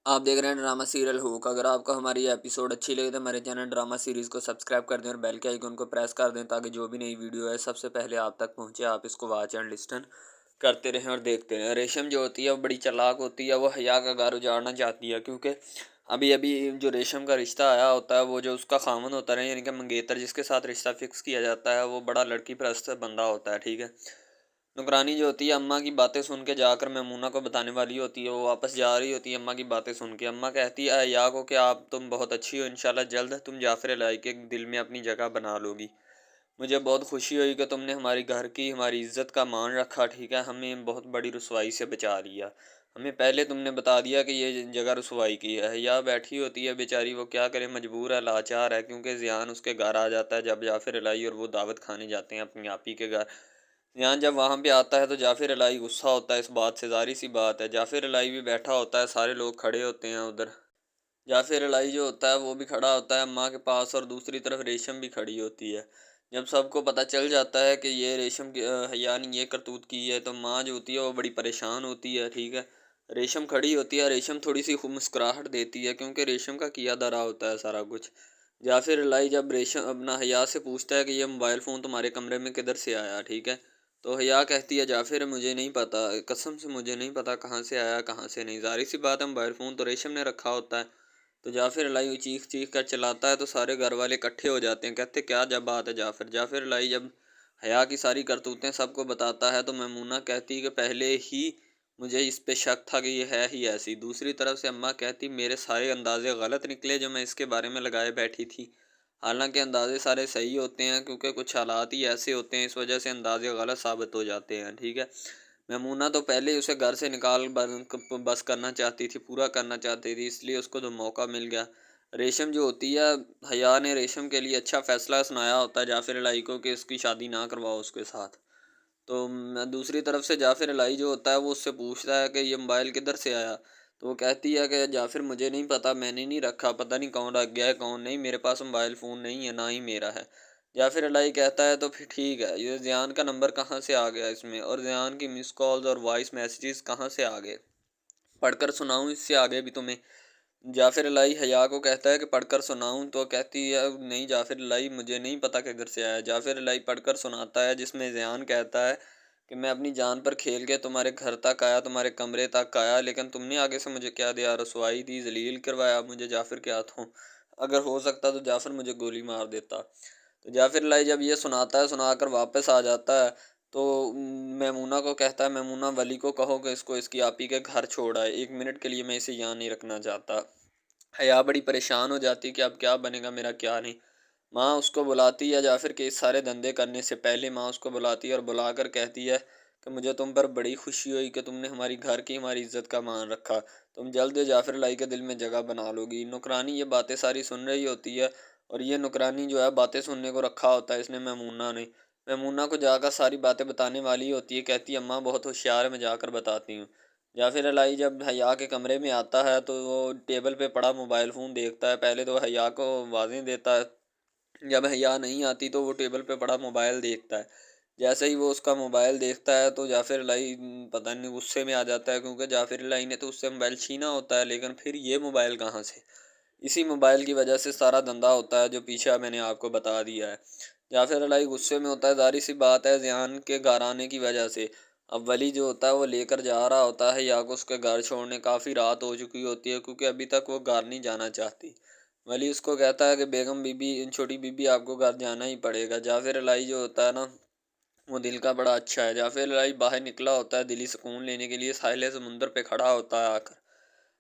आप देख रहे हैं ड्रामा सीरियल हुक। अगर आपको हमारी ये एपिसोड अच्छी लगे तो हमारे चैनल ड्रामा सीरीज को सब्सक्राइब कर दें और बेल के आइकन को प्रेस कर दें ताकि जो भी नई वीडियो है सबसे पहले आप तक पहुंचे। आप इसको वॉच एंड लिस्टन करते रहें और देखते रहें। रेशम जो होती है वो बड़ी चालाक होती है। वो हया का घर उजाड़ना चाहती है क्योंकि अभी अभी जो रेशम का रिश्ता आया होता है वो जो उसका खामन होता है यानी कि मंगेतर जिसके साथ रिश्ता फिक्स किया जाता है वो बड़ा लड़की परस्त बंदा होता है। ठीक है। नुकरानी जो होती है अम्मा की बातें सुन के जाकर मैमूना को बताने वाली होती है। वो वापस जा रही होती है अम्मा की बातें सुन के। अम्मा कहती है या को कि आप तुम बहुत अच्छी हो, इंशाल्लाह जल्द तुम जाफर इलाही के दिल में अपनी जगह बना लोगी। मुझे बहुत खुशी हुई कि तुमने हमारी घर की हमारी इज्जत का मान रखा। ठीक है। हमें बहुत बड़ी रुसवाई से बचा लिया। हमें पहले तुमने बता दिया कि ये जगह रुसवाई की है। या बैठी होती है बेचारी, वो क्या करे, मजबूर है, लाचार है क्योंकि जियान उसके घर आ जाता है जब जाफिर इलाही और वो दावत खाने जाते हैं अपनी आपी के घर। यहाँ जब वहाँ पे आता है तो जाफिर इलाही गुस्सा होता है इस बात से। ज़ाहिर सी बात है, जाफिर इलाही भी बैठा होता है, सारे लोग खड़े होते हैं उधर। जाफिर इलाही जो होता है वो भी खड़ा होता है माँ के पास और दूसरी तरफ रेशम भी खड़ी होती है। जब सबको पता चल जाता है कि ये रेशम की हया ने ये करतूत की है तो माँ जो होती है वो बड़ी परेशान होती है। ठीक है। रेशम खड़ी होती है। रेशम थोड़ी सी खूब मुस्कुराहट देती है क्योंकि रेशम का किया धरा होता है सारा कुछ। जाफिर इलाही जब रेशम अपना हया से पूछता है कि ये मोबाइल फ़ोन तुम्हारे कमरे में किधर से आया। ठीक है। तो हया कहती है जाफिर मुझे नहीं पता, कसम से मुझे नहीं पता कहाँ से आया कहाँ से नहीं। ज़ाहिर सी बात है मोबाइल फ़ोन तो रेशम ने रखा होता है। तो जाफिर इलाही चीख चीख कर चिल्लाता है तो सारे घर वाले इकट्ठे हो जाते हैं। कहते क्या जब बात है जाफिर। जाफिर इलाही जब हया की सारी करतूतें सबको बताता है तो मैमूना कहती कि पहले ही मुझे इस पे शक था कि ये है ही ऐसी। दूसरी तरफ से अम्मा कहती मेरे सारे अंदाजे गलत निकले जो मैं इसके बारे में लगाए बैठी थी। हालांकि अंदाजे सारे सही होते हैं क्योंकि कुछ हालात ही ऐसे होते हैं, इस वजह से अंदाजे गलत साबित हो जाते हैं। ठीक है। मैमूना तो पहले ही उसे घर से निकाल बस करना चाहती थी, पूरा करना चाहती थी, इसलिए उसको तो मौका मिल गया। रेशम जो होती है, हया ने रेशम के लिए अच्छा फैसला सुनाया होता है जाफिर इलाही को कि इसकी शादी ना करवाओ उसके साथ। तो दूसरी तरफ से जाफिर इलाही जो होता है वो उससे पूछता है कि ये मोबाइल किधर से आया। तो वो कहती है कि जाफिर मुझे नहीं पता, मैंने नहीं रखा, पता नहीं कौन रख गया है कौन नहीं, मेरे पास मोबाइल फ़ोन नहीं है ना ही मेरा है। जाफिर इलाही कहता है तो फिर ठीक है, ये ज़ियान का नंबर कहाँ से आ गया इसमें, और ज़ियान की मिस कॉल्स और वॉइस मैसेजेस कहाँ से आ गए, पढ़कर सुनाऊँ इससे आगे भी तुम्हें। जाफिर इलाही हया को कहता है कि पढ़कर सुनाऊँ, तो कहती है नहीं जाफिर इलाही मुझे नहीं पता किधर से आया। जाफिर इलाही पढ़कर सुनाता है जिसमें ज़ियान कहता है कि मैं अपनी जान पर खेल के तुम्हारे घर तक आया, तुम्हारे कमरे तक आया, लेकिन तुमने आगे से मुझे क्या दिया, रसवाई दी, जलील करवाया मुझे जाफिर के हाथों। अगर हो सकता तो जाफिर मुझे गोली मार देता। तो जाफिर इलाही जब ये सुनाता है, सुनाकर वापस आ जाता है तो मैमूना को कहता है मैमूना वली को कहो कि इसको इसकी आपी के घर छोड़ आए, 1 मिनट के लिए मैं इसे यहाँ नहीं रखना चाहता। हया बड़ी परेशान हो जाती है कि अब क्या बनेगा मेरा क्या नहीं। माँ उसको बुलाती है जाफिर के इस सारे धंधे करने से पहले। माँ उसको बुलाती है और बुलाकर कहती है कि मुझे तुम पर बड़ी खुशी हुई कि तुमने हमारी घर की हमारी इज्जत का मान रखा। तुम जल्द जाफिर लाई के दिल में जगह बना लोगी। नुकरानी ये बातें सारी सुन रही होती है और ये नुकरानी जो है बातें सुनने को रखा होता है इसने मैमूना ने। मैमूना को जाकर सारी बातें बताने वाली होती है। कहती है अम्मा बहुत होशियार है, मैं जाकर बताती हूँ। जाफिर इलाही जब हया के कमरे में आता है तो वो टेबल पे पड़ा मोबाइल फ़ोन देखता है। पहले तो हया को आवाज़ें देता है, जब हया नहीं आती तो वो टेबल पे पड़ा मोबाइल देखता है। जैसे ही वो उसका मोबाइल देखता है तो जाफिर इलाही पता नहीं गुस्से में आ जाता है क्योंकि जाफिर इलाही ने तो उससे मोबाइल छीना होता है, लेकिन फिर ये मोबाइल कहाँ से। इसी मोबाइल की वजह से सारा धंधा होता है जो पीछे मैंने आपको बता दिया है। जाफिर इलाही गुस्से में होता है, ज़ाहिर सी बात है ज़ियान के घर आने की वजह से। अब वली जो होता है वो लेकर जा रहा होता है या को उसके घर छोड़ने। काफ़ी रात हो चुकी होती है क्योंकि अभी तक वो घर नहीं जाना चाहती। वली उसको कहता है कि बेगम बीबी, छोटी बीबी आपको घर जाना ही पड़ेगा। जाफिर इलाही जो होता है ना वो दिल का बड़ा अच्छा है। जाफिर इलाही बाहर निकला होता है दिली सुकून लेने के लिए, साहिल समुंदर पे खड़ा होता है आकर।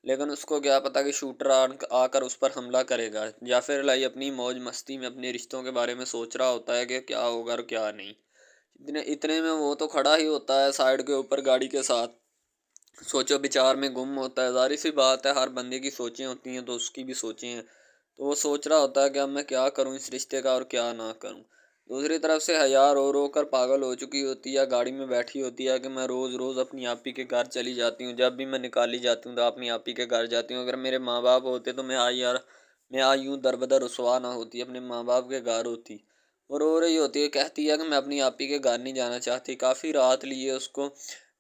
लेकिन उसको क्या पता कि शूटर आकर उस पर हमला करेगा। जाफिर इलाही अपनी मौज मस्ती में अपने रिश्तों के बारे में सोच रहा होता है कि क्या होगा और क्या नहीं। इतने इतने में वो तो खड़ा ही होता है साइड के ऊपर गाड़ी के साथ। सोचो विचार में गुम होता है। ज़ाहिर सी बात है हर बंदे की सोचें होती हैं तो उसकी भी सोचें हैं। तो वो सोच रहा होता है कि अब मैं क्या करूं इस रिश्ते का और क्या ना करूं। दूसरी तरफ से हया रो रो कर पागल हो चुकी होती है, गाड़ी में बैठी होती है कि मैं रोज़ रोज़ अपनी आपी के घर चली जाती हूँ। जब भी मैं निकाली जाती हूँ तो अपनी आपी के घर जाती हूँ। अगर मेरे माँ बाप होते तो मैं आज यूँ दरबदर रुसवा ना होती, अपने माँ बाप के घर होती। वो रो रही होती है, कहती है कि मैं अपनी आपी के घर नहीं जाना चाहती। काफ़ी रात लिए उसको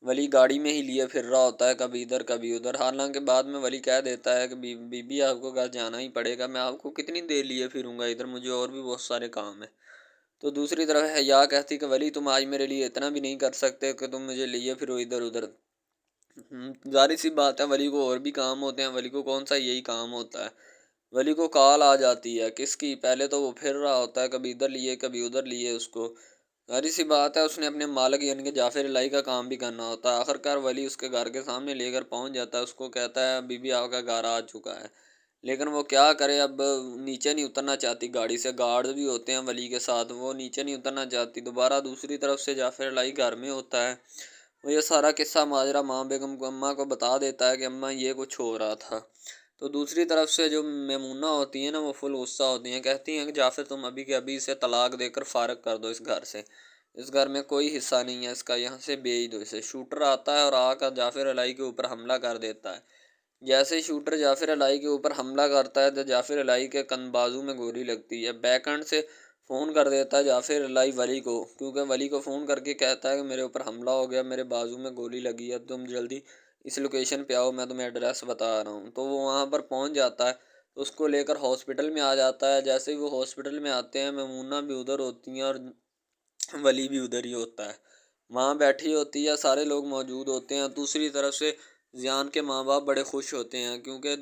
वली गाड़ी में ही लिए फिर रहा होता है, कभी इधर कभी उधर। हालांकि बाद में वली कह देता है कि बीबी आपको घर जाना ही पड़ेगा, मैं आपको कितनी देर लिए फिरूंगा इधर, मुझे और भी बहुत सारे काम है। तो दूसरी तरफ हया कहती कि वली तुम आज मेरे लिए इतना भी नहीं कर सकते कि तुम मुझे लिए फिरो इधर उधर। जाहिर सी बात है वली को और भी काम होते हैं, वली को कौन सा यही काम होता है। वली को कॉल आ जाती है किसकी, पहले तो वो फिर रहा होता है, कभी इधर लिए कभी उधर लिए उसको। जाहिर सी बात है उसने अपने मालिक यानी कि जाफिर इलाही का काम भी करना होता है। आखिरकार वली उसके घर के सामने लेकर पहुंच जाता है, उसको कहता है बीबी आपका घर आ चुका है। लेकिन वो क्या करे, अब नीचे नहीं उतरना चाहती गाड़ी से, गार्ड भी होते हैं वली के साथ, वो नीचे नहीं उतरना चाहती। दोबारा दूसरी तरफ से जाफिर इलाही घर में होता है, वो ये सारा किस्सा माजरा माँ बेगम को अम्मा को बता देता है कि अम्मा ये कुछ हो रहा था। तो दूसरी तरफ से जो मैमूना होती है ना, वो फुल गुस्सा होती हैं, कहती हैं कि जाफिर तुम अभी के अभी इसे तलाक देकर फारग कर दो इस घर से, इस घर में कोई हिस्सा नहीं है इसका, यहाँ से भेज दो इसे। शूटर आता है और आकर जाफिर इलाही के ऊपर हमला कर देता है। जैसे ही शूटर जाफिर इलाही के ऊपर हमला करता है तो जाफिर इलाही के कंध बाजू में गोली लगती है। बैकएंड से फ़ोन कर देता है जाफिर इलाही वली को, क्योंकि वली को फ़ोन करके कहता है कि मेरे ऊपर हमला हो गया, मेरे बाजू में गोली लगी है, तुम जल्दी इस लोकेशन पे आओ, मैं तुम्हें एड्रेस बता रहा हूँ। तो वो वहाँ पर पहुँच जाता है, तो उसको लेकर हॉस्पिटल में आ जाता है। जैसे ही वो हॉस्पिटल में आते हैं, मैमूना भी उधर होती हैं और वली भी उधर ही होता है। माँ बैठी होती है, सारे लोग मौजूद होते हैं। दूसरी तरफ से ज़ियान के माँ बाप बड़े खुश होते हैं, क्योंकि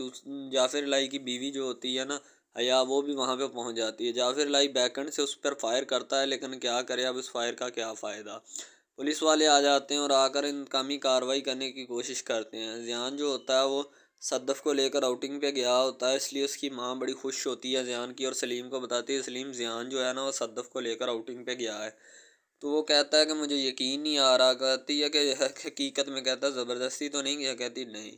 जाफिर इलाही की बीवी जो होती है ना हया, वो भी वहाँ पे पहुँच जाती है। जाफिर इलाही बैकएंड से उस पर फायर करता है, लेकिन क्या करे, अब इस फायर का क्या फ़ायदा। पुलिस वाले आ जाते हैं और आकर इंतकामी कार्रवाई करने की कोशिश करते हैं। ज़ियान जो होता है वो सद्दफ़ को लेकर आउटिंग पे गया होता है, इसलिए उसकी माँ बड़ी खुश होती है ज़ियान की, और सलीम को बताती है सलीम ज़ियान जो है ना वो सद्दफ़ को लेकर आउटिंग पे गया है। तो वो कहता है कि मुझे यकीन नहीं आ रहा, कहती है कि हकीकत में, कहता है ज़बरदस्ती तो नहीं किया, कहती नहीं।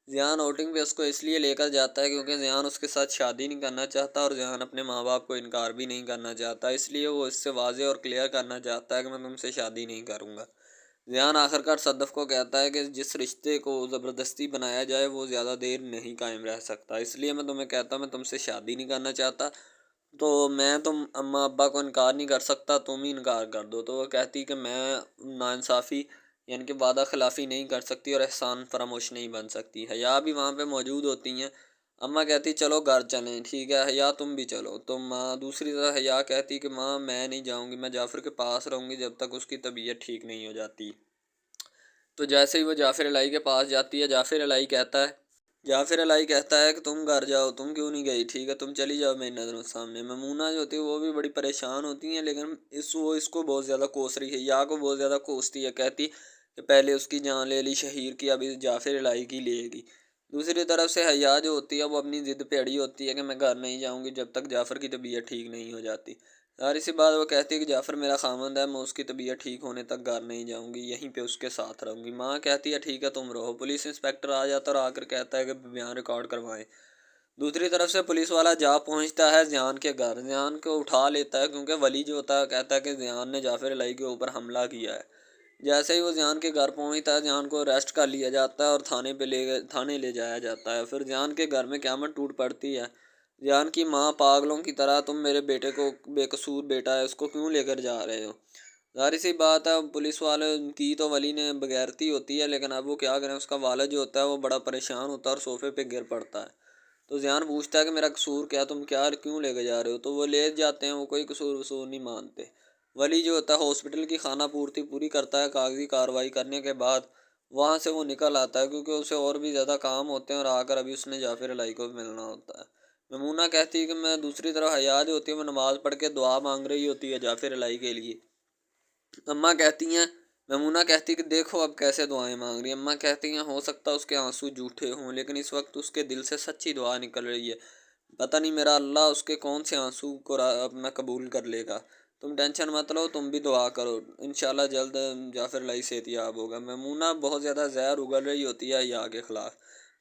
ज़ियान आउटिंग पे उसको इसलिए लेकर जाता है क्योंकि ज़ियान उसके साथ शादी नहीं करना चाहता और ज़ियान अपने माँ बाप को इनकार भी नहीं करना चाहता, इसलिए वो इससे वाज़ेह और क्लियर करना चाहता है कि मैं तुमसे शादी नहीं करूँगा। ज़ियान आखिरकार सद्दफ़ को कहता है कि जिस रिश्ते को ज़बरदस्ती बनाया जाए वो ज़्यादा देर नहीं कायम रह सकता, इसलिए मैं तुम्हें कहता हूँ मैं तुमसे शादी नहीं करना चाहता। तो मैं तुम अम्मा अब्बा को इनकार नहीं कर सकता, तुम ही इनकार कर दो। तो वो कहती कि मैं नाइंसाफ़ी यानी कि वादा खिलाफ़ी नहीं कर सकती और एहसान फरामोश नहीं बन सकती। हया भी वहाँ पे मौजूद होती हैं। अम्मा कहती चलो घर चलें, ठीक है हया तुम भी चलो। तो माँ दूसरी तरफ हया कहती कि माँ मैं नहीं जाऊँगी, मैं जाफ़िर के पास रहूँगी जब तक उसकी तबीयत ठीक नहीं हो जाती। तो जैसे ही वो जाफ़िर इलाही के पास जाती है, जाफ़िर इलाही कहता है कि तुम घर जाओ, तुम क्यों नहीं गई, ठीक है तुम चली जाओ मेरी नज़रों के सामने। ममूना जो होती है वो भी बड़ी परेशान होती हैं, लेकिन वो इसको बहुत ज़्यादा कोस रही है, या को बहुत ज़्यादा कोसती है, कहती कि पहले उसकी जान ले ली शहीर की, अभी जाफ़िर इलाही की लेगी। दूसरी तरफ से हया जो होती है वो अपनी ज़िद पे अड़ी होती है कि मैं घर नहीं जाऊँगी जब तक जाफ़िर की तबीयत ठीक नहीं हो जाती। ज़ाहिर सी बात, वो कहती है कि जाफ़िर मेरा ख़ावंद है, मैं उसकी तबीयत ठीक होने तक घर नहीं जाऊँगी, यहीं पे उसके साथ रहूँगी। माँ कहती है ठीक है तुम रहो। पुलिस इंस्पेक्टर आ जाता है और आकर कहता है कि बयान रिकॉर्ड करवाएं। दूसरी तरफ से पुलिस वाला जा पहुँचता है ज़ियान के घर, ज़ियान को उठा लेता है क्योंकि वली जो होता है कहता है कि ज़ियान ने जाफ़िर इलाही के ऊपर हमला किया है। जैसे ही वो ज़ियान के घर पहुँचता है, ज़ियान को अरेस्ट कर लिया जाता है और थाने ले जाया जाता है। फिर ज़ियान के घर में क़यामत टूट पड़ती है। ज़ियान की माँ पागलों की तरह तुम मेरे बेटे को, बेकसूर बेटा है उसको क्यों लेकर जा रहे हो। ज़ाहिर सी बात है पुलिस वाले की तो वली ने बगैरती होती है, लेकिन अब वो क्या करें, उसका वालिद जो होता है वो बड़ा परेशान होता है और सोफ़े पे गिर पड़ता है। तो ज़ियान पूछता है कि मेरा कसूर क्या, तुम क्या क्यों लेके जा रहे हो। तो वो ले जाते हैं, वो कोई कसूर वसूर नहीं मानते। वली जो होता है हॉस्पिटल की खाना पूर्ति पूरी करता है, कागजी कार्रवाई करने के बाद वहाँ से वो निकल आता है, क्योंकि उसे और भी ज़्यादा काम होते हैं और आकर अभी उसने जाफ़िर इलाही को भी मिलना होता है। ममूना कहती है कि मैं, दूसरी तरफ हया जो होती है वो नमाज़ पढ़ के दुआ मांग रही होती है जाफ़िर इलाही के लिए। अम्मा कहती हैं, ममूना कहती कि देखो अब कैसे दुआएं मांग रही है। अम्मा कहती हैं हो सकता है उसके आंसू झूठे हों, लेकिन इस वक्त उसके दिल से सच्ची दुआ निकल रही है। पता नहीं मेरा अल्लाह उसके कौन से आंसू को अपना कबूल कर लेगा। तुम टेंशन मत लो, तुम भी दुआ करो, इंशाल्लाह जल्द जाफ़िर इलाही सेहतियाब होगा। ममूना बहुत ज़्यादा ज़हर उगल रही होती है या के ख़िलाफ़,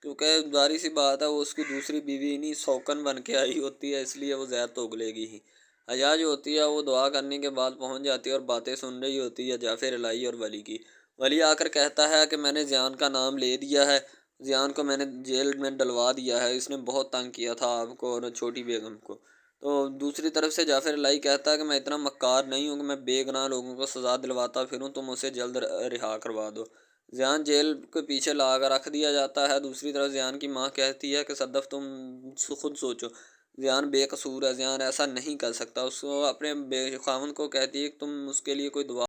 क्योंकि ज़ाहिर सी बात है वो उसकी दूसरी बीवी नहीं शौकन बन के आई होती है, इसलिए वो ज़हर तो उगलेगी ही। हया जो होती है वो दुआ करने के बाद पहुंच जाती है और बातें सुन रही होती है जाफ़िर इलाही और वली की। वली आकर कहता है कि मैंने ज़ियान का नाम ले दिया है, ज़ियान को मैंने जेल में डलवा दिया है, इसने बहुत तंग किया था आपको और छोटी बेगम को। तो दूसरी तरफ से जाफ़िर इलाही कहता है कि मैं इतना मक्कार नहीं हूँ कि मैं बेगुनाह लोगों को सज़ा दिलवाता फिरूँ, तुम उसे जल्द रिहा करवा दो। ज़ियान जेल के पीछे ला कर रख दिया जाता है। दूसरी तरफ ज़ियान की माँ कहती है कि सद्दफ़ तुम खुद सोचो, ज़ियान बेकसूर है, ज़ियान ऐसा नहीं कर सकता। उसको अपने ख़ावंद को कहती है कि तुम उसके लिए कोई दुआ